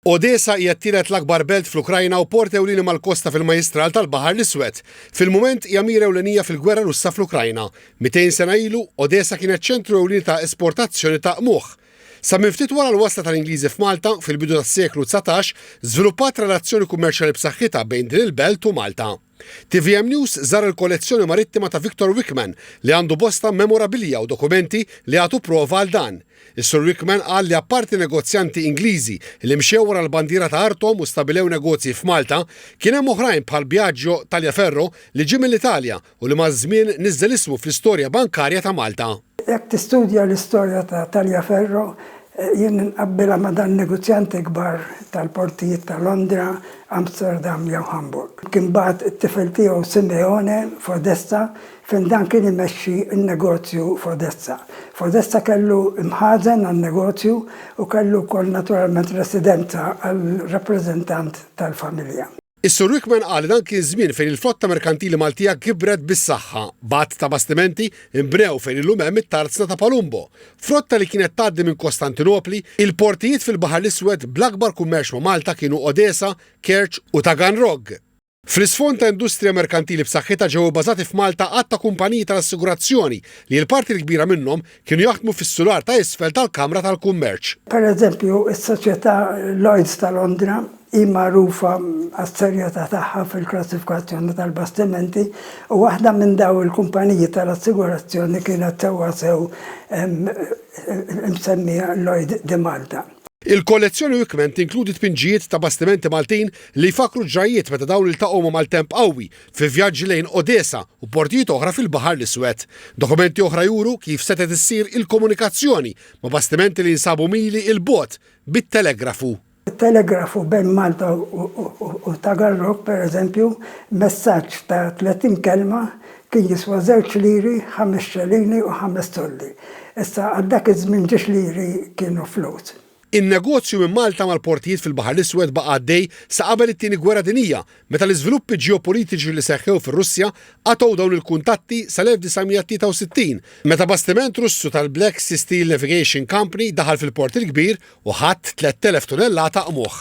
Odessa hija t-tielet l-akbar belt fl-Ukrajna u port ewlieni mal-kosta fil-Majistral tal-Baħar l-Iswed. Fil-mument hija mira ewlenija fil-gwerra Russa fl-Ukrajna. 200 sena ilu, Odessa kienet ċentru ewlieni ta' esportazzjoni ta' qmugħ. Sa minn ftit wara l-wasla tal-Ingliżi f'Malta fil-bidu tas-seklu 19 żviluppat relazzjoni kummerċjali b'saħħitha bejn din il-belt u Malta. TVM News żar il-kollezzjoni marittima ta' Victor Wickman li għandu bosta memorabilja u dokumenti li għatu prova għal dan. Is-Sur Wickman qal li apparti negozjanti Ingliżi li mxew wara l-bandiera ta' artom u stabilew negozji f'Malta, kien hemm oħrajn bħal Biagio Tagliaferro li ġie mill-Italja u li maż-żmien niżżel ismu fl-istorja bankarja ta' Malta. Jekk tistudja l-istorja ta' Tagliaferro, jien nqabbilha ma' dan negozjanti kbar tal-portijiet ta' Londra, Amsterdam jew Hamburg. Kien bagħad it-tifel tiegħu Simeone f'Odessa fejn dan kien imexxi n-negozju f'Odessa. F'Odessa kellu imħażen għan-negozju u kellu wkoll naturalment residenza għall-rappreżentant tal-familja. Is-Sur Wickman qal dan kien żmien fejn il-flotta merkantili Maltija kibret bis-saħħa, bgħat ta' bastimenti imbnew fejn illum hemm it-tarzna ta' Palumbo. Flotta li kienet tgħaddi minn Kostantinopli, il-portijiet fil-Baħar l-Iswed bl-akbar kummerċ ma' Malta kienu Odessa, Kerċ u Taganrog. Fl-isfond ta' industrija merkantili b'saħħitha ġew bbażati f'Malta għadd ta' kumpaniji tal-assigurazzjoni li l-parti l-kbira minnhom kienu jaħdmu fis-sular ta' isfel tal-Kamra tal-Kummerċ. Pereżempju, is-soċjetà Lloyds ta' Londra hi magħrufa għas-serjetà tagħha fil-klassifikazzjoni tal-bastimenti u waħda minn daw il-kumpaniji tal-assigurazzjoni kienet sewwa sew msemmija Lloyd di Malta. Il-kollezzjoni Wickman tinkludi tpinġijiet ta' bastimenti Maltin li jfakru ġrajiet meta dawn iltaqgħu mal-temp qawwi fi vjaġġi lejn Odessa u portijiet oħra fil-Baħar l-Iswed. Dokumenti oħra juru kif setet issir il-komunikazzjoni ma' bastimenti li jinsabu mili il-bogħod bit-telegrafu. Il-telegrafu bejn Malta u Taganrog, pereżempju, messaġġ ta' 30 kelma kien jiswa 2 liri, 5 xellini u 5 soldi. Issa għal dak iż-żmien 10 liri kienu flus. In-negozju minn Malta mal-portijiet fil-Baħar l-Iswed baqa' għaddej sa qabel it-tieni gwerra dinjija, meta l-iżviluppi ġeopolitiċi li seħħew fir-Russja għatgħu dawn il-kuntatti sal-1963, meta bastiment Russu tal-Black Sea Steel Navigation Company daħal fil-port il-kbir u ħadd 3000 tunellata qmugħ.